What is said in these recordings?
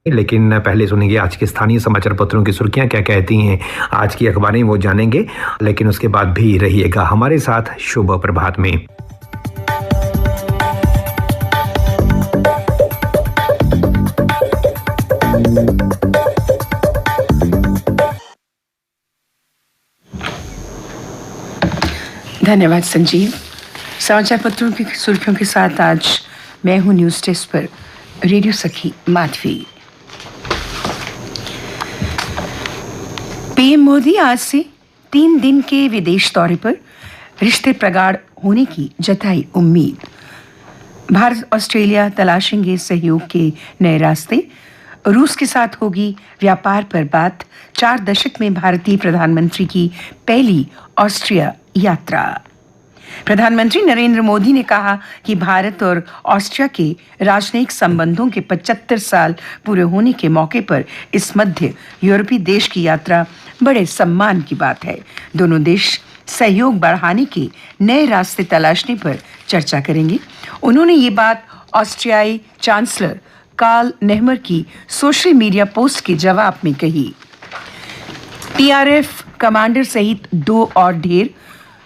लेकिन पहले सुनेंगे आज के स्थानीय समाचार पत्रों की सुर्खियां क्या कहती हैं। आज की अखबारें वो जानेंगे, लेकिन उसके बाद भी रहिएगा हमारे साथ। शुभ प्रभात में धन्यवाद संजीव। समाचार पत्रों की सुर्खियों के साथ आज मैं हूं न्यूज डेस्क पर रेडियो सखी माधवी। पीएम मोदी आज से 3 दिन के विदेश दौरे पर, रिश्ते प्रगाढ़ होने की जताई उम्मीद। भारत ऑस्ट्रेलिया तलाशेंगे सहयोग के नए रास्ते। रूस के साथ होगी व्यापार पर बात। 4 दशक में भारतीय प्रधानमंत्री की पहली ऑस्ट्रिया यात्रा। प्रधानमंत्री नरेंद्र मोदी ने कहा कि भारत और ऑस्ट्रिया के राजनयिक संबंधों के 75 साल पूरे होने के मौके पर इस मध्य यूरोपीय देश की यात्रा बड़े सम्मान की बात है। दोनों देश सहयोग बढ़ाने के नए रास्ते तलाशने पर चर्चा करेंगे। उन्होंने ये बात ऑस्ट्रियाई चांसलर कार्ल नेहमर की सोशल मीडिया पोस्ट के जवाब में कही। टीआरएफ कमांडर सहित 2 और ढेर।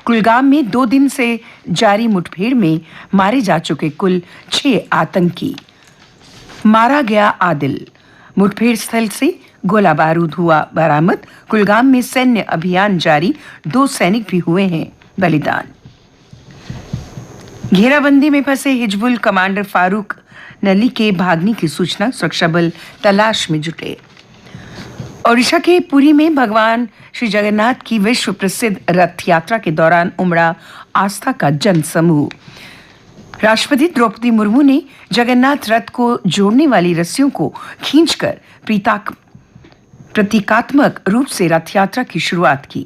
कुलगाम में 2 दिन से जारी मुठभेड़ में मारे जा चुके कुल 6 आतंकी। मारा गया आदिल। मुठभेड़ स्थल से गोला बारूद हुआ बरामद। कुलगाम में सैन्य अभियान जारी। 2 सैनिक भी हुए हैं बलिदान। घेराबंदी में फंसे हिजबुल कमांडर फारूक नली के भागने की सूचना। सुरक्षा बल तलाश में जुटे। ओडिशा के पुरी में भगवान श्री जगन्नाथ की विश्व प्रसिद्ध रथ यात्रा के दौरान उमड़ा आस्था का जन समूह। राष्ट्रपति द्रौपदी मुर्मू ने जगन्नाथ रथ को जोड़ने वाली रस्सियों को खींचकर प्रतीकात्मक रूप से रथ यात्रा की शुरुआत की।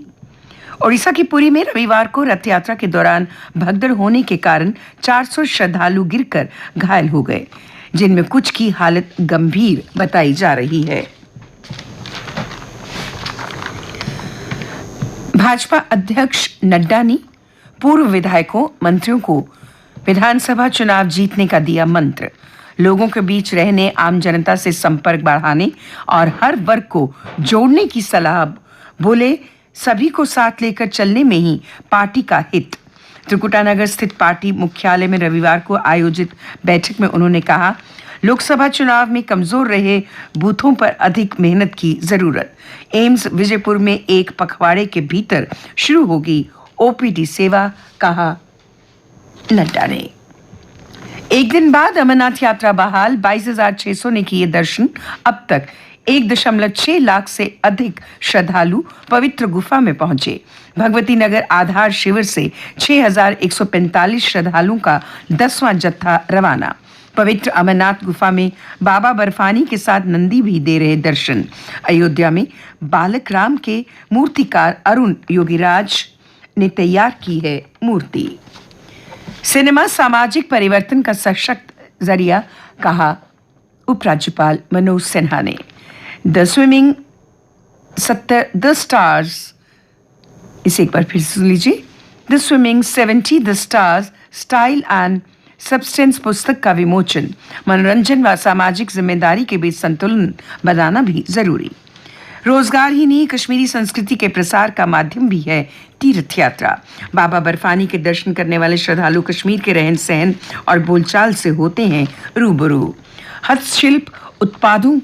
ओडिशा की पुरी में रविवार को रथ यात्रा के दौरान भगदड़ होने के कारण 400 श्रद्धालु गिरकर घायल हो गए, जिनमें कुछ की हालत गंभीर बताई जा रही है। भाजपा अध्यक्ष नड्डा ने पूर्व विधायकों, मंत्रियों को विधानसभा चुनाव जीतने का दिया मंत्र। लोगों के बीच रहने, आम जनता से संपर्क बढ़ाने और हर वर्ग को जोड़ने की सलाह। बोले, सभी को साथ लेकर चलने में ही पार्टी का हित। त्रिकुटानगर स्थित पार्टी मुख्यालय में रविवार को आयोजित बैठक में उन्होंने कहा, लोकसभा चुनाव में कमजोर रहे बूथों पर अधिक मेहनत की जरूरत। एम्स विजयपुर में 1 पखवाड़े के भीतर शुरू होगी ओपीडी सेवा, कहा नड्डा ने। एक दिन बाद अमरनाथ यात्रा बहाल। 22,600 ने किए दर्शन। अब तक 1.6 लाख से अधिक श्रद्धालु पवित्र गुफा में पहुंचे। भगवती नगर आधार शिविर से 6,145 श्रद्धालुओं का 10वां जत्था रवाना। पवित्र अमरनाथ गुफा में बाबा बर्फानी के साथ नंदी भी दे रहे दर्शन। अयोध्या में बालक राम के मूर्तिकार अरुण योगीराज ने तैयार की है मूर्ति। सिनेमा सामाजिक परिवर्तन का सशक्त जरिया, कहा उपराज्यपाल मनोज सिन्हा ने। द स्टार्स, इसे एक बार फिर सुन लीजिए। The swimming 70 the stars style and substance पुस्तक का विमोचन। मनोरंजन व सामाजिक जिम्मेदारी के बीच संतुलन बनाना भी जरूरी। रोजगार ही नहीं, कश्मीरी संस्कृति के प्रसार का माध्यम भी है तीर्थ यात्रा। बाबा बर्फानी के दर्शन करने वाले श्रद्धालु कश्मीर के रहन सहन और बोलचाल से होते हैं रूबरू। हस्तशिल्प उत्पादों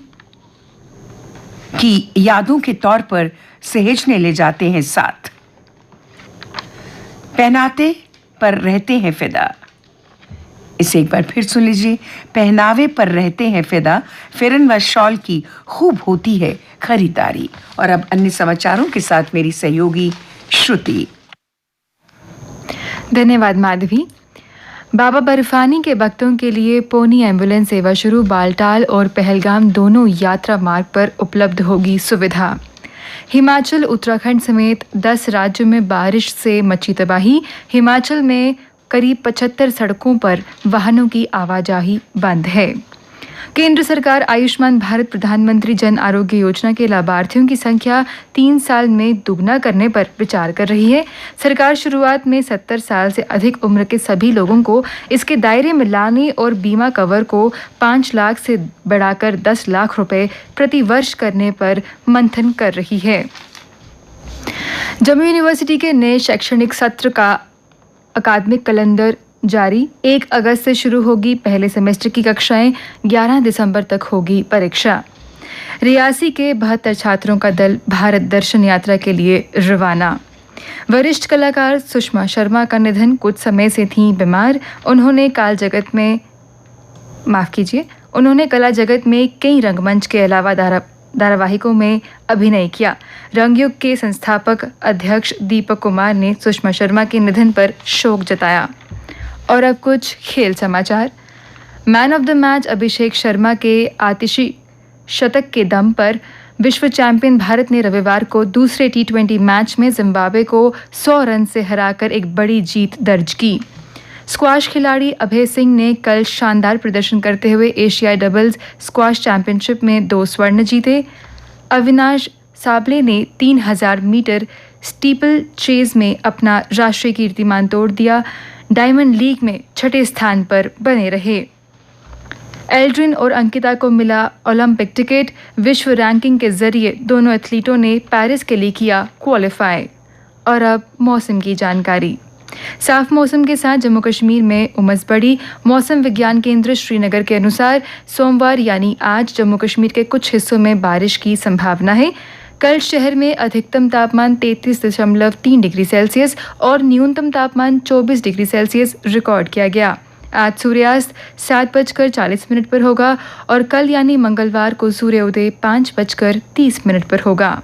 की यादों के तौर पर सहेजने ले जाते हैं साथ। पहनाते पर रहते हैं फिदा। इसे एक बार फिर सुन लीजिए। पहनावे पर रहते हैं फिदा, फिरन व शॉल की खूब होती है खरीदारी। और अब अन्य समाचारों के साथ मेरी सहयोगी श्रुति। धन्यवाद माधवी। बाबा बर्फानी के भक्तों के लिए पोनी एम्बुलेंस सेवा शुरू। बालटाल और पहलगाम दोनों यात्रा मार्ग पर उपलब्ध होगी सुविधा। हिमाचल, उत्तराखंड समेत 10 राज्यों में बारिश से मची तबाही। हिमाचल में करीब 75 सड़कों पर वाहनों की आवाजाही बंद है। केंद्र सरकार आयुष्मान भारत प्रधानमंत्री जन आरोग्य योजना के लाभार्थियों की संख्या 3 साल में दुगना करने पर विचार कर रही है। सरकार शुरुआत में 70 साल से अधिक उम्र के सभी लोगों को इसके दायरे में लाने और बीमा कवर को 5 लाख से बढ़ाकर 10 लाख रुपए प्रति वर्ष करने पर मंथन कर रही है। जम्मू यूनिवर्सिटी के नए शैक्षणिक सत्र का अकादमिक कैलेंडर जारी। 1 अगस्त से शुरू होगी पहले सेमेस्टर की कक्षाएं, 11 दिसंबर तक होगी परीक्षा। रियासी के 72 छात्रों का दल भारत दर्शन यात्रा के लिए रवाना। वरिष्ठ कलाकार सुषमा शर्मा का निधन, कुछ समय से थीं बीमार। उन्होंने कला जगत में कई रंगमंच के अलावा धारावाहिकों में अभिनय किया। रंगयुग के संस्थापक अध्यक्ष दीपक कुमार ने सुषमा शर्मा के निधन पर शोक जताया। और अब कुछ खेल समाचार। Man of the match Abhishek Sharma के आतिशी शतक के दम पर विश्व चैंपियन भारत ने रविवार को दूसरे T20 मैच में जिम्बाब्वे को 100 रन से हराकर एक बड़ी जीत दर्ज की। स्क्वाश खिलाड़ी अभय सिंह ने कल शानदार प्रदर्शन करते हुए एशियाई डबल्स स्क्वाश चैंपियनशिप में 2 स्वर्ण जीते। अविनाश साबले ने 3000 मीटर स्टीपल चेज में अपना राष्ट्रीय कीर्तिमान तोड़ दिया। डायमंड लीग में 6ठे स्थान पर बने रहे। एल्ड्रिन और अंकिता को मिला ओलंपिक टिकट। विश्व रैंकिंग के जरिए दोनों एथलीटों ने पेरिस के लिए किया क्वालिफाई। और अब मौसम की जानकारी। साफ मौसम के साथ जम्मू कश्मीर में उमस बढ़ी। मौसम विज्ञान केंद्र श्रीनगर के अनुसार सोमवार यानी आज जम्मू कश्मीर के कुछ हिस्सों में बारिश की संभावना है। कल शहर में अधिकतम तापमान 33.3 डिग्री सेल्सियस और न्यूनतम तापमान 24 डिग्री सेल्सियस रिकॉर्ड किया गया। आज सूर्यास्त 7:40 पर होगा और कल यानी मंगलवार को सूर्योदय 5:30 पर होगा।